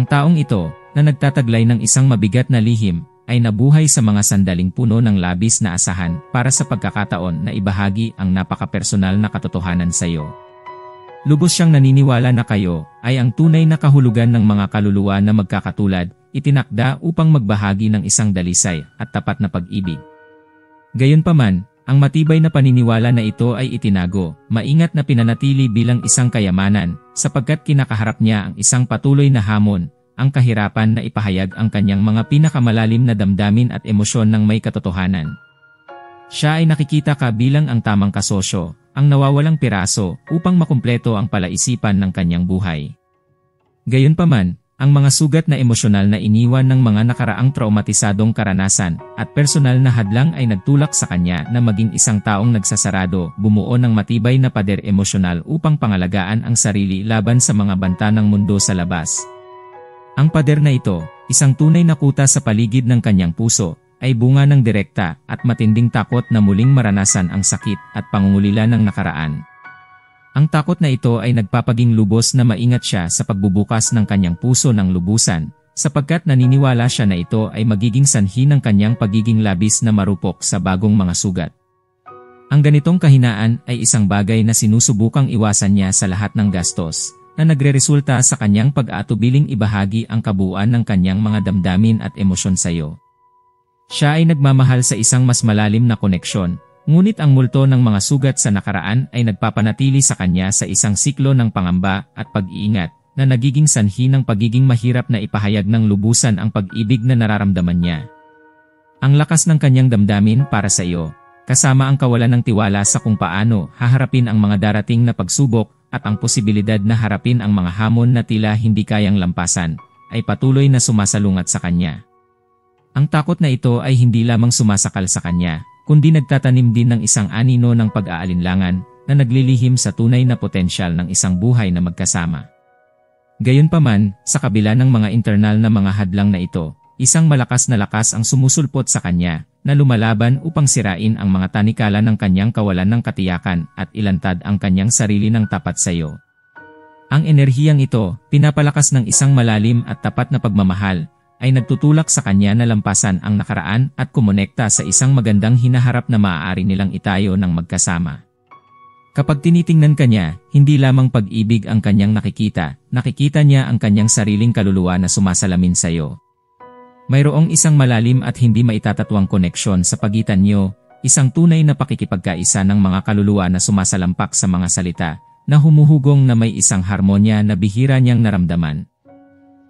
Ang taong ito, na nagtataglay ng isang mabigat na lihim, ay nabuhay sa mga sandaling puno ng labis na asahan para sa pagkakataon na ibahagi ang napaka-personal na katotohanan sa iyo. Lubos siyang naniniwala na kayo ay ang tunay na kahulugan ng mga kaluluwa na magkakatulad, itinakda upang magbahagi ng isang dalisay at tapat na pag-ibig. Gayunpaman, ang matibay na paniniwala na ito ay itinago, maingat na pinanatili bilang isang kayamanan, sapagkat kinakaharap niya ang isang patuloy na hamon, ang kahirapan na ipahayag ang kanyang mga pinakamalalim na damdamin at emosyon ng may katotohanan. Siya ay nakikita ka bilang ang tamang kasosyo, ang nawawalang piraso upang makumpleto ang palaisipan ng kanyang buhay. Gayunpaman, ang mga sugat na emosyonal na iniwan ng mga nakaraang traumatisadong karanasan at personal na hadlang ay nagtulak sa kanya na maging isang taong nagsasarado, bumuo ng matibay na pader emosyonal upang pangalagaan ang sarili laban sa mga banta ng mundo sa labas. Ang pader na ito, isang tunay na kuta sa paligid ng kanyang puso, ay bunga ng direkta at matinding takot na muling maranasan ang sakit at pangungulila ng nakaraan. Ang takot na ito ay nagpapaging lubos na maingat siya sa pagbubukas ng kanyang puso ng lubusan, sapagkat naniniwala siya na ito ay magiging sanhi ng kanyang pagiging labis na marupok sa bagong mga sugat. Ang ganitong kahinaan ay isang bagay na sinusubukang iwasan niya sa lahat ng gastos, na nagreresulta sa kanyang pag-aatubiling ibahagi ang kabuuan ng kanyang mga damdamin at emosyon sa iyo. Siya ay nagmamahal sa isang mas malalim na koneksyon, ngunit ang multo ng mga sugat sa nakaraan ay nagpapanatili sa kanya sa isang siklo ng pangamba at pag-iingat, na nagiging sanhi ng pagiging mahirap na ipahayag ng lubusan ang pag-ibig na nararamdaman niya. Ang lakas ng kanyang damdamin para sa iyo, kasama ang kawalan ng tiwala sa kung paano haharapin ang mga darating na pagsubok at ang posibilidad na harapin ang mga hamon na tila hindi kayang lampasan, ay patuloy na sumasalungat sa kanya. Ang takot na ito ay hindi lamang sumasakal sa kanya, kundi nagtatanim din ng isang anino ng pag-aalinlangan na naglilihim sa tunay na potensyal ng isang buhay na magkasama. Gayunpaman, sa kabila ng mga internal na mga hadlang na ito, isang malakas na lakas ang sumusulpot sa kanya, na lumalaban upang sirain ang mga tanikala ng kanyang kawalan ng katiyakan at ilantad ang kanyang sarili ng tapat sa iyo. Ang enerhiyang ito, pinapalakas ng isang malalim at tapat na pagmamahal, ay nagtutulak sa kanya na lampasan ang nakaraan at kumonekta sa isang magandang hinaharap na maaari nilang itayo ng magkasama. Kapag tinitingnan kanya, hindi lamang pag-ibig ang kanyang nakikita niya ang kanyang sariling kaluluwa na sumasalamin sa iyo. Mayroong isang malalim at hindi maitatatwang koneksyon sa pagitan niyo, isang tunay na pakikipagkaisa ng mga kaluluwa na sumasalampak sa mga salita, na humuhugong na may isang harmonya na bihira niyang naramdaman.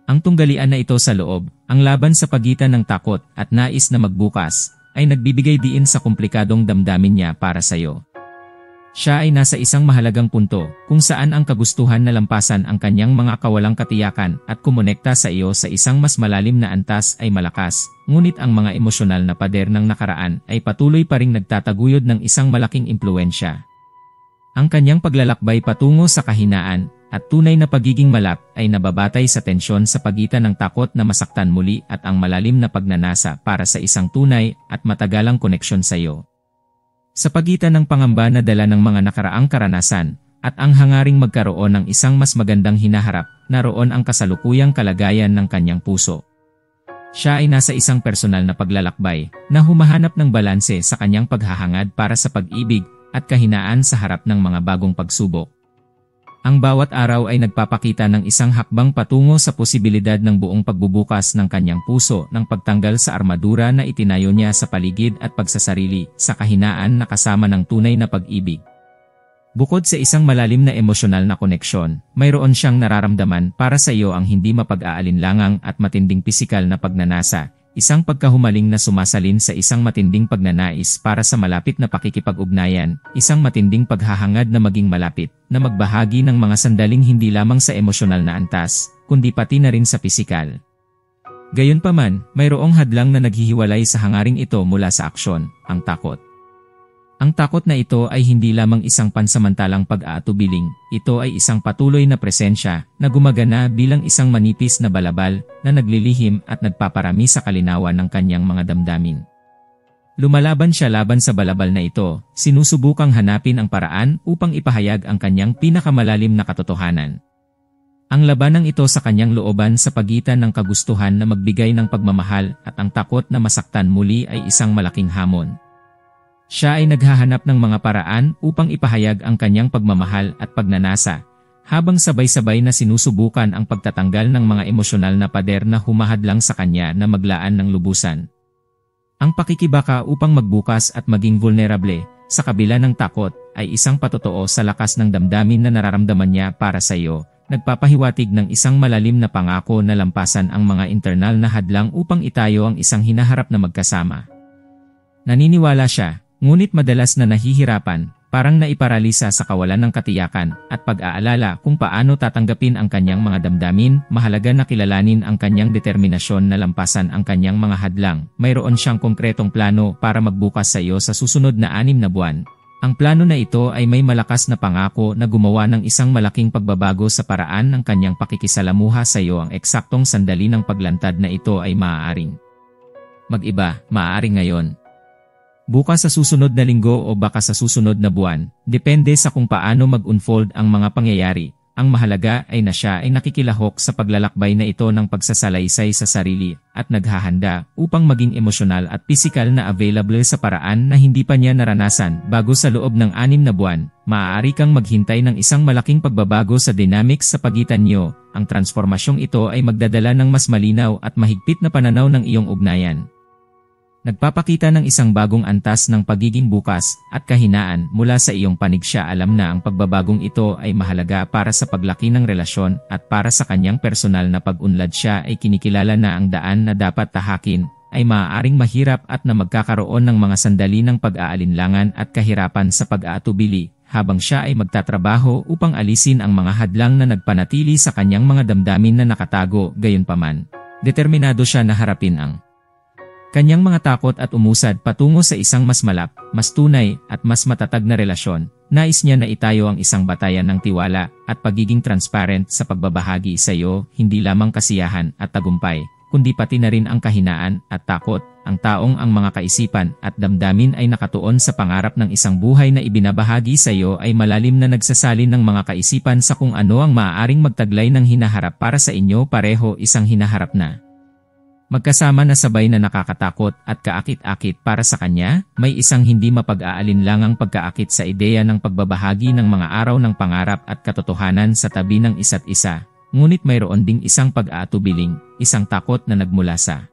Ang tunggalian na ito sa loob, ang laban sa pagitan ng takot at nais na magbukas, ay nagbibigay diin sa komplikadong damdamin niya para sa iyo. Siya ay nasa isang mahalagang punto, kung saan ang kagustuhan na lampasan ang kanyang mga kawalang katiyakan at kumonekta sa iyo sa isang mas malalim na antas ay malakas, ngunit ang mga emosyonal na pader ng nakaraan ay patuloy pa ring nagtataguyod ng isang malaking impluwensya. Ang kanyang paglalakbay patungo sa kahinaan at tunay na pagiging malap ay nababatay sa tensyon sa pagitan ng takot na masaktan muli at ang malalim na pagnanasa para sa isang tunay at matagalang koneksyon sa iyo. Sa pagitan ng pangamba na dala ng mga nakaraang karanasan at ang hangaring magkaroon ng isang mas magandang hinaharap, naroon ang kasalukuyang kalagayan ng kanyang puso. Siya ay nasa isang personal na paglalakbay na humahanap ng balanse sa kanyang paghahangad para sa pag-ibig at kahinaan sa harap ng mga bagong pagsubok. Ang bawat araw ay nagpapakita ng isang hakbang patungo sa posibilidad ng buong pagbubukas ng kanyang puso ng pagtanggal sa armadura na itinayo niya sa paligid at pagsasarili sa kahinaan na kasama ng tunay na pag-ibig. Bukod sa isang malalim na emosyonal na koneksyon, mayroon siyang nararamdaman para sa iyo ang hindi mapag-aalinlangang at matinding pisikal na pagnanasa, isang pagkahumaling na sumasalin sa isang matinding pagnanais para sa malapit na pakikipag-ugnayan, isang matinding paghahangad na maging malapit, na magbahagi ng mga sandaling hindi lamang sa emosyonal na antas, kundi pati na rin sa pisikal. Gayunpaman, mayroong hadlang na naghihiwalay sa hangaring ito mula sa aksyon, ang takot. Ang takot na ito ay hindi lamang isang pansamantalang pag-aatubiling, ito ay isang patuloy na presensya na gumagana bilang isang manipis na balabal na naglilihim at nagpaparami sa kalinawan ng kanyang mga damdamin. Lumalaban siya laban sa balabal na ito, sinusubukang hanapin ang paraan upang ipahayag ang kanyang pinakamalalim na katotohanan. Ang labanang ito sa kanyang looban sa pagitan ng kagustuhan na magbigay ng pagmamahal at ang takot na masaktan muli ay isang malaking hamon. Siya ay naghahanap ng mga paraan upang ipahayag ang kanyang pagmamahal at pagnanasa, habang sabay-sabay na sinusubukan ang pagtatanggal ng mga emosyonal na pader na humahadlang sa kanya na maglaan ng lubusan. Ang pakikibaka upang magbukas at maging vulnerable, sa kabila ng takot, ay isang patotoo sa lakas ng damdamin na nararamdaman niya para sa iyo, nagpapahiwatig ng isang malalim na pangako na lampasan ang mga internal na hadlang upang itayo ang isang hinaharap na magkasama. Naniniwala siya, ngunit madalas na nahihirapan, parang naiparalisa sa kawalan ng katiyakan at pag-aalala kung paano tatanggapin ang kanyang mga damdamin. Mahalaga na kilalanin ang kanyang determinasyon na lampasan ang kanyang mga hadlang. Mayroon siyang konkretong plano para magbukas sa iyo sa susunod na 6 na buwan. Ang plano na ito ay may malakas na pangako na gumawa ng isang malaking pagbabago sa paraan ng kanyang pakikisalamuha sa iyo. Ang eksaktong sandali ng paglantad na ito ay maaaring mag-iba, maaaring ngayon, bukas sa susunod na linggo o baka sa susunod na buwan, depende sa kung paano mag-unfold ang mga pangyayari. Ang mahalaga ay na siya ay nakikilahok sa paglalakbay na ito ng pagsasalaysay sa sarili at naghahanda upang maging emosyonal at pisikal na available sa paraan na hindi pa niya naranasan. Bago sa loob ng 6 na buwan, maaari kang maghintay ng isang malaking pagbabago sa dynamics sa pagitan niyo. Ang transformasyong ito ay magdadala ng mas malinaw at mahigpit na pananaw ng iyong ugnayan. Nagpapakita ng isang bagong antas ng pagiging bukas at kahinaan mula sa iyong panig. Siya alam na ang pagbabagong ito ay mahalaga para sa paglaki ng relasyon at para sa kanyang personal na pag-unlad. Siya ay kinikilala na ang daan na dapat tahakin ay maaaring mahirap at na magkakaroon ng mga sandali ng pag-aalinlangan at kahirapan sa pag-aatubili, habang siya ay magtatrabaho upang alisin ang mga hadlang na nagpanatili sa kanyang mga damdamin na nakatago. Gayunpaman, determinado siya na harapin ang kanyang mga takot at umusad patungo sa isang mas mas tunay at mas matatag na relasyon. Nais niya na itayo ang isang batayan ng tiwala at pagiging transparent sa pagbabahagi sa iyo, hindi lamang kasiyahan at tagumpay, kundi pati na rin ang kahinaan at takot. Ang taong ang mga kaisipan at damdamin ay nakatuon sa pangarap ng isang buhay na ibinabahagi sa iyo ay malalim na nagsasalin ng mga kaisipan sa kung ano ang maaaring magtaglay ng hinaharap para sa inyo pareho. Isang hinaharap na magkasama na sabay na nakakatakot at kaakit-akit para sa kanya. May isang hindi mapag-aalinlangang pagkaakit sa ideya ng pagbabahagi ng mga araw ng pangarap at katotohanan sa tabi ng isa't isa. Ngunit mayroon ding isang pag-aatubiling, isang takot na nagmula sa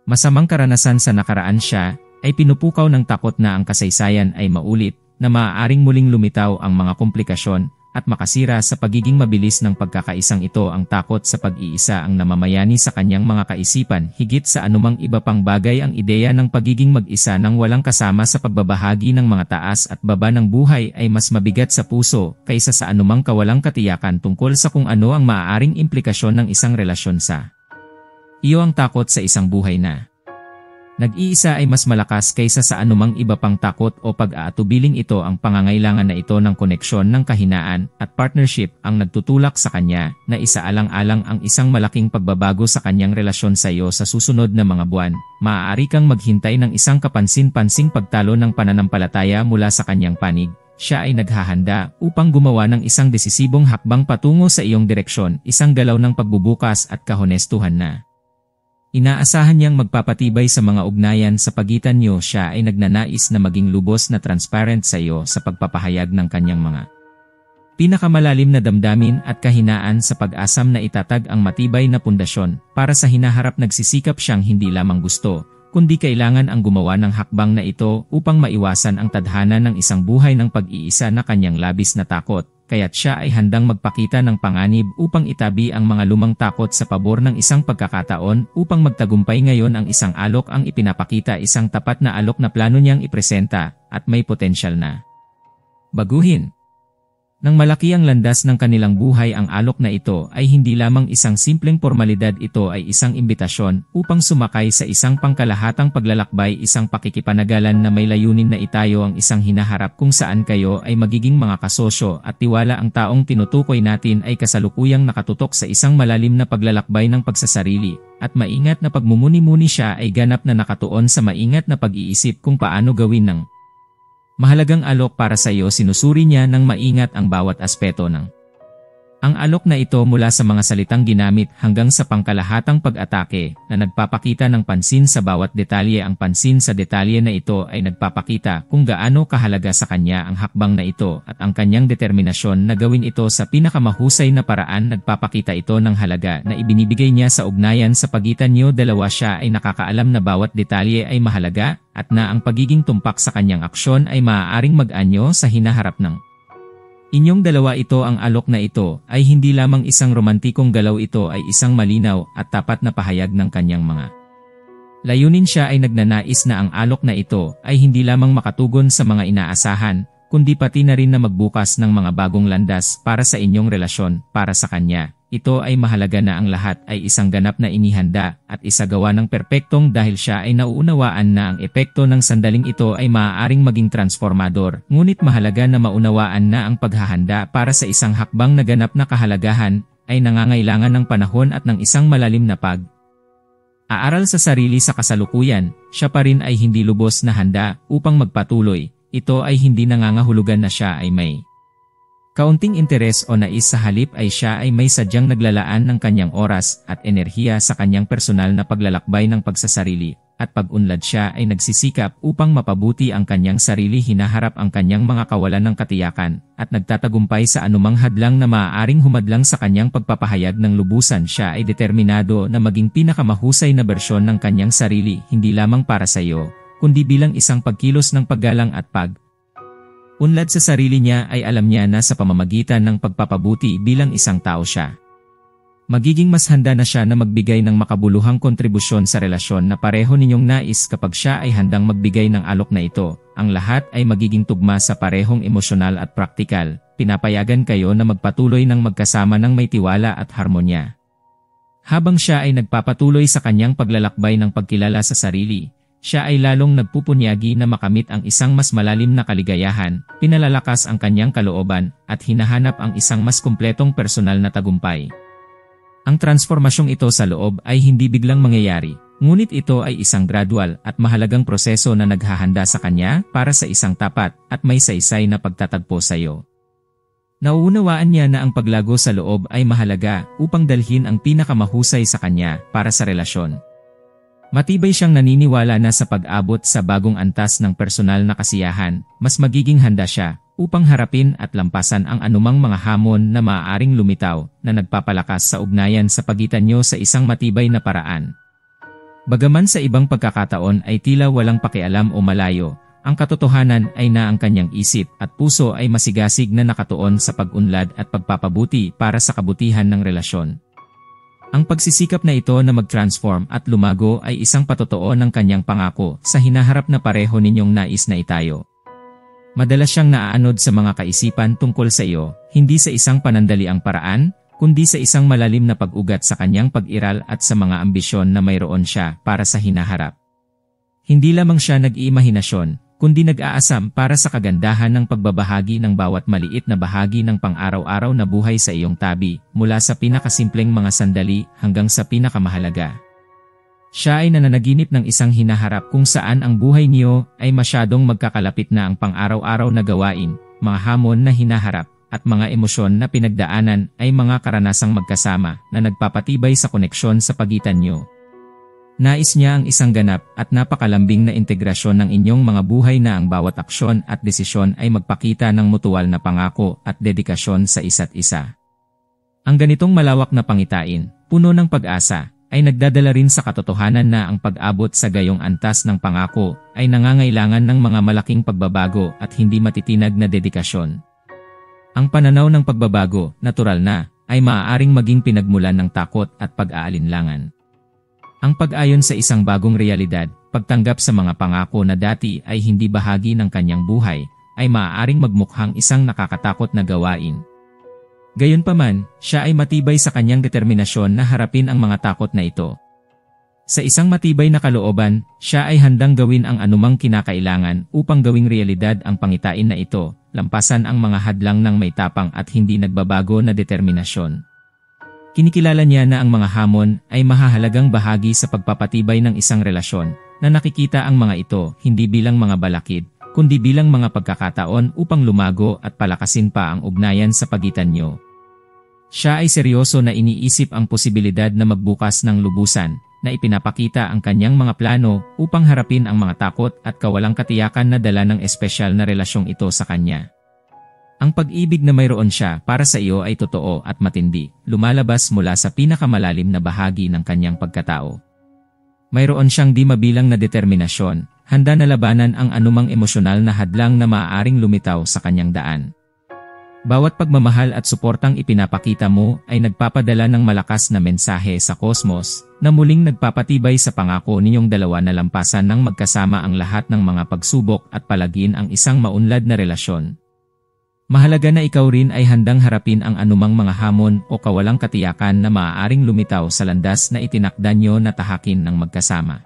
masamang karanasan sa nakaraan. Siya ay pinupukaw ng takot na ang kasaysayan ay maulit, na maaaring muling lumitaw ang mga komplikasyon at makasira sa pagiging mabilis ng pagkakaisang ito. Ang takot sa pag-iisa ang namamayani sa kanyang mga kaisipan. Higit sa anumang iba pang bagay, ang ideya ng pagiging mag-isa ng walang kasama sa pagbabahagi ng mga taas at baba ng buhay ay mas mabigat sa puso kaysa sa anumang kawalang katiyakan tungkol sa kung ano ang maaaring implikasyon ng isang relasyon sa iyo. Ang takot sa isang buhay na nag-iisa ay mas malakas kaysa sa anumang iba pang takot o pag-aatubiling. Ito ang pangangailangan na ito ng koneksyon ng kahinaan at partnership ang nagtutulak sa kanya na isaalang-alang ang isang malaking pagbabago sa kanyang relasyon sa iyo sa susunod na mga buwan. Maaari kang maghintay ng isang kapansin-pansing pagtalo ng pananampalataya mula sa kanyang panig. Siya ay naghahanda upang gumawa ng isang desisibong hakbang patungo sa iyong direksyon, isang galaw ng pagbubukas at kahonestuhan na inaasahan niyang magpapatibay sa mga ugnayan sa pagitan niyo. Siya ay nagnanais na maging lubos na transparent sa iyo sa pagpapahayag ng kanyang mga pinakamalalim na damdamin at kahinaan sa pag-asam na itatag ang matibay na pundasyon para sa hinaharap. Nagsisikap siyang hindi lamang gusto, kundi kailangan ang gumawa ng hakbang na ito upang maiwasan ang tadhana ng isang buhay ng pag-iisa na kanyang labis na takot. Kaya't siya ay handang magpakita ng panganib upang itabi ang mga lumang takot sa pabor ng isang pagkakataon upang magtagumpay. Ngayon ang isang alok ang ipinapakita, isang tapat na alok na plano niyang ipresenta at may potensyal na baguhin nang malaki ang landas ng kanilang buhay. Ang alok na ito ay hindi lamang isang simpleng formalidad, ito ay isang imbitasyon upang sumakay sa isang pangkalahatang paglalakbay, isang pakikipanagalan na may layunin na itayo ang isang hinaharap kung saan kayo ay magiging mga kasosyo at tiwala. Ang taong tinutukoy natin ay kasalukuyang nakatutok sa isang malalim na paglalakbay ng pagsasarili at maingat na pagmumuni-muni. Siya ay ganap na nakatuon sa maingat na pag-iisip kung paano gawin ng mahalagang alok para sa iyo. Sinusuri niya ng maingat ang bawat aspeto ng Ang alok na ito mula sa mga salitang ginamit hanggang sa pangkalahatang pag-atake na nagpapakita ng pansin sa bawat detalye. Ang pansin sa detalye na ito ay nagpapakita kung gaano kahalaga sa kanya ang hakbang na ito at ang kanyang determinasyon na gawin ito sa pinakamahusay na paraan. Nagpapakita ito ng halaga na ibinibigay niya sa ugnayan sa pagitan niyo dalawa. Siya ay nakakaalam na bawat detalye ay mahalaga at na ang pagiging tumpak sa kanyang aksyon ay maaaring mag-anyo sa hinaharap ng inyong dalawa. Ito ang alok na ito ay hindi lamang isang romantikong galaw, ito ay isang malinaw at tapat na pahayag ng kanyang mga layunin. Siya ay nagnanais na ang alok na ito ay hindi lamang makatugon sa mga inaasahan, kundi pati na rin na magbukas ng mga bagong landas para sa inyong relasyon. Para sa kanya, ito ay mahalaga na ang lahat ay isang ganap na inihanda at isagawa ng perpektong dahil siya ay nauunawaan na ang epekto ng sandaling ito ay maaaring maging transformador. Ngunit mahalaga na maunawaan na ang paghahanda para sa isang hakbang na ganap na kahalagahan ay nangangailangan ng panahon at ng isang malalim na pag-aaral sa sarili. Sa kasalukuyan, siya pa rin ay hindi lubos na handa upang magpatuloy. Ito ay hindi nangangahulugan na siya ay may kaunting interes o nais, sa halip ay siya ay may sadyang naglalaan ng kanyang oras at enerhiya sa kanyang personal na paglalakbay ng pagsasarili at pag-unlad. Siya ay nagsisikap upang mapabuti ang kanyang sarili, hinaharap ang kanyang mga kawalan ng katiyakan at nagtatagumpay sa anumang hadlang na maaaring humadlang sa kanyang pagpapahayag ng lubusan. Siya ay determinado na maging pinakamahusay na bersyon ng kanyang sarili, hindi lamang para sa iyo, kundi bilang isang pagkilos ng paggalang at pag-unlad sa sarili niya. Ay alam niya na sa pamamagitan ng pagpapabuti bilang isang tao, siya magiging mas handa na siya na magbigay ng makabuluhang kontribusyon sa relasyon na pareho ninyong nais. Kapag siya ay handang magbigay ng alok na ito, ang lahat ay magiging tugma sa parehong emosyonal at praktikal. Pinapayagan kayo na magpatuloy ng magkasama ng may tiwala at harmonya. Habang siya ay nagpapatuloy sa kanyang paglalakbay ng pagkilala sa sarili, siya ay lalong nagpupunyagi na makamit ang isang mas malalim na kaligayahan, pinalalakas ang kanyang kalooban, at hinahanap ang isang mas kumpletong personal na tagumpay. Ang transformasyong ito sa loob ay hindi biglang mangyayari, ngunit ito ay isang gradual at mahalagang proseso na naghahanda sa kanya para sa isang tapat at may saysay na pagtatagpo sa iyo. Nauunawaan niya na ang paglago sa loob ay mahalaga upang dalhin ang pinakamahusay sa kanya para sa relasyon. Matibay siyang naniniwala na sa pag-abot sa bagong antas ng personal na kasiyahan, mas magiging handa siya upang harapin at lampasan ang anumang mga hamon na maaaring lumitaw na nagpapalakas sa ugnayan sa pagitan niyo sa isang matibay na paraan. Bagaman sa ibang pagkakataon ay tila walang pakialam o malayo, ang katotohanan ay na ang kanyang isip at puso ay masigasig na nakatuon sa pag-unlad at pagpapabuti para sa kabutihan ng relasyon. Ang pagsisikap na ito na mag-transform at lumago ay isang patotoo ng kanyang pangako sa hinaharap na pareho ninyong nais na itayo. Madalas siyang naaanod sa mga kaisipan tungkol sa iyo, hindi sa isang panandaliang paraan, kundi sa isang malalim na pag-ugat sa kanyang pag-iral at sa mga ambisyon na mayroon siya para sa hinaharap. Hindi lamang siya nag-iimahinasyon, kundi nag-aasam para sa kagandahan ng pagbabahagi ng bawat maliit na bahagi ng pang-araw-araw na buhay sa iyong tabi, mula sa pinakasimpleng mga sandali hanggang sa pinakamahalaga. Siya ay nananaginip ng isang hinaharap kung saan ang buhay niyo ay masyadong magkakalapit na ang pang-araw-araw na gawain, mga hamon na hinaharap, at mga emosyon na pinagdaanan ay mga karanasang magkasama na nagpapatibay sa koneksyon sa pagitan niyo. Nais niya ang isang ganap at napakalambing na integrasyon ng inyong mga buhay na ang bawat aksyon at desisyon ay magpakita ng mutual na pangako at dedikasyon sa isa't isa. Ang ganitong malawak na pangitain, puno ng pag-asa, ay nagdadala rin sa katotohanan na ang pag-abot sa gayong antas ng pangako ay nangangailangan ng mga malaking pagbabago at hindi matitinag na dedikasyon. Ang pananaw ng pagbabago, natural na, ay maaaring maging pinagmulan ng takot at pag-aalinlangan. Ang pag-ayon sa isang bagong realidad, pagtanggap sa mga pangako na dati ay hindi bahagi ng kanyang buhay, ay maaaring magmukhang isang nakakatakot na gawain. Gayunpaman, siya ay matibay sa kanyang determinasyon na harapin ang mga takot na ito. Sa isang matibay na kalooban, siya ay handang gawin ang anumang kinakailangan upang gawing realidad ang pangitain na ito, lampasan ang mga hadlang ng may tapang at hindi nagbabago na determinasyon. Kinikilala niya na ang mga hamon ay mahahalagang bahagi sa pagpapatibay ng isang relasyon, na nakikita ang mga ito hindi bilang mga balakid, kundi bilang mga pagkakataon upang lumago at palakasin pa ang ugnayan sa pagitan niyo. Siya ay seryoso na iniisip ang posibilidad na magbukas ng lubusan, na ipinapakita ang kanyang mga plano upang harapin ang mga takot at kawalang katiyakan na dala ng espesyal na relasyong ito sa kanya. Ang pag-ibig na mayroon siya para sa iyo ay totoo at matindi, lumalabas mula sa pinakamalalim na bahagi ng kanyang pagkatao. Mayroon siyang di mabilang na determinasyon, handa na labanan ang anumang emosyonal na hadlang na maaaring lumitaw sa kanyang daan. Bawat pagmamahal at suportang ipinapakita mo ay nagpapadala ng malakas na mensahe sa kosmos na muling nagpapatibay sa pangako ninyong dalawa na lampasan ng magkasama ang lahat ng mga pagsubok at palagin ang isang maunlad na relasyon. Mahalaga na ikaw rin ay handang harapin ang anumang mga hamon o kawalang katiyakan na maaaring lumitaw sa landas na itinakda nyo na tahakin ng magkasama.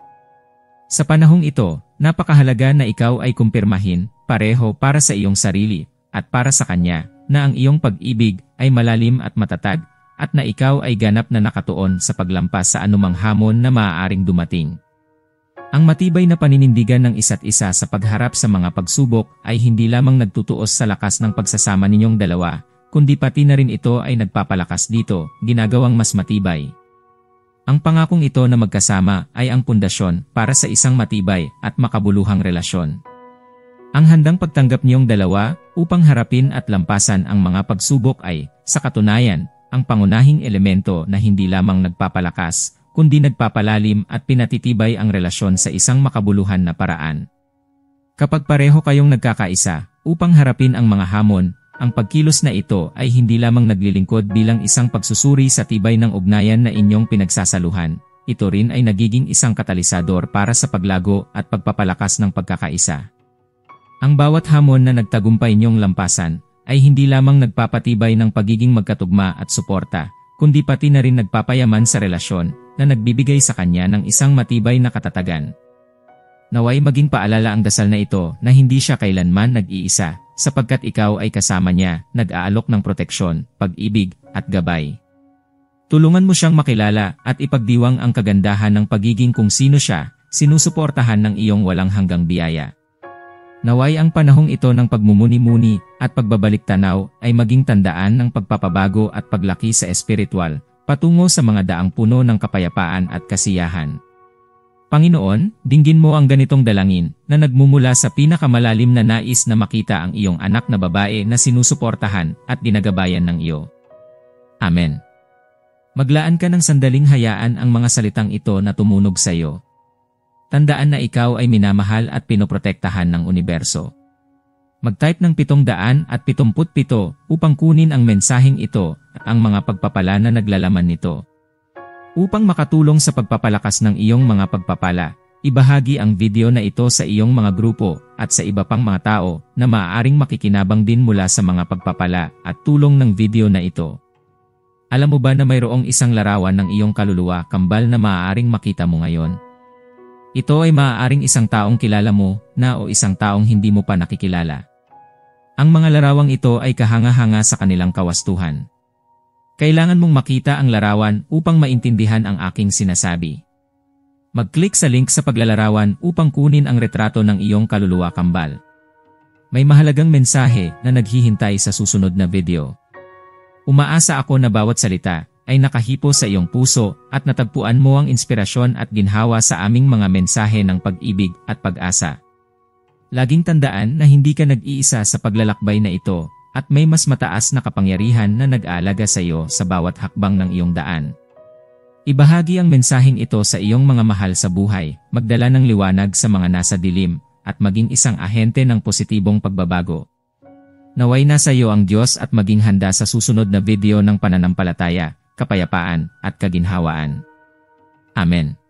Sa panahong ito, napakahalaga na ikaw ay kumpirmahin, pareho para sa iyong sarili at para sa kanya, na ang iyong pag-ibig ay malalim at matatag, at na ikaw ay ganap na nakatuon sa paglampas sa anumang hamon na maaaring dumating. Ang matibay na paninindigan ng isa't isa sa pagharap sa mga pagsubok ay hindi lamang nagtutuos sa lakas ng pagsasama ninyong dalawa, kundi pati na rin ito ay nagpapalakas dito, ginagawang mas matibay. Ang pangakong ito na magkasama ay ang pundasyon para sa isang matibay at makabuluhang relasyon. Ang handang pagtanggap niyong dalawa upang harapin at lampasan ang mga pagsubok ay, sa katunayan, ang pangunahing elemento na hindi lamang nagpapalakas, kundi nagpapalalim at pinatitibay ang relasyon sa isang makabuluhan na paraan. Kapag pareho kayong nagkakaisa upang harapin ang mga hamon, ang pagkilos na ito ay hindi lamang naglilingkod bilang isang pagsusuri sa tibay ng ugnayan na inyong pinagsasaluhan. Ito rin ay nagiging isang katalisador para sa paglago at pagpapalakas ng pagkakaisa. Ang bawat hamon na nagtagumpay niyong lampasan ay hindi lamang nagpapatibay ng pagiging magkatugma at suporta, kundi pati na rin nagpapayaman sa relasyon na nagbibigay sa kanya ng isang matibay na katatagan. Naway maging paalala ang dasal na ito na hindi siya kailanman nag-iisa, sapagkat ikaw ay kasama niya, nag-aalok ng proteksyon, pag-ibig, at gabay. Tulungan mo siyang makilala at ipagdiwang ang kagandahan ng pagiging kung sino siya, sinusuportahan ng iyong walang hanggang biyaya. Naway ang panahong ito ng pagmumuni-muni at pagbabalik tanaw ay maging tandaan ng pagpapabago at paglaki sa espiritual, patungo sa mga daang puno ng kapayapaan at kasiyahan. Panginoon, dinggin mo ang ganitong dalangin na nagmumula sa pinakamalalim na nais na makita ang iyong anak na babae na sinusuportahan at ginagabayan ng iyo. Amen. Maglaan ka ng sandaling hayaan ang mga salitang ito na tumunog sa iyo. Tandaan na ikaw ay minamahal at pinoprotektahan ng universo. Mag-type ng 777 upang kunin ang mensaheng ito at ang mga pagpapala na naglalaman nito. Upang makatulong sa pagpapalakas ng iyong mga pagpapala, ibahagi ang video na ito sa iyong mga grupo at sa iba pang mga tao na maaaring makikinabang din mula sa mga pagpapala at tulong ng video na ito. Alam mo ba na mayroong isang larawan ng iyong kaluluwa kambal na maaaring makita mo ngayon? Ito ay maaaring isang taong kilala mo na o isang taong hindi mo pa nakikilala. Ang mga larawang ito ay kahanga-hanga sa kanilang kawastuhan. Kailangan mong makita ang larawan upang maintindihan ang aking sinasabi. Mag-click sa link sa paglalarawan upang kunin ang retrato ng iyong kaluluwa kambal. May mahalagang mensahe na naghihintay sa susunod na video. Umaasa ako na bawat salita ay nakahipo sa iyong puso at natagpuan mo ang inspirasyon at ginhawa sa aming mga mensahe ng pag-ibig at pag-asa. Laging tandaan na hindi ka nag-iisa sa paglalakbay na ito at may mas mataas na kapangyarihan na nag-aalaga sa iyo sa bawat hakbang ng iyong daan. Ibahagi ang mensaheng ito sa iyong mga mahal sa buhay, magdala ng liwanag sa mga nasa dilim, at maging isang ahente ng positibong pagbabago. Naway nasa iyo ang Diyos at maging handa sa susunod na video ng pananampalataya, kapayapaan, at kaginhawaan. Amen.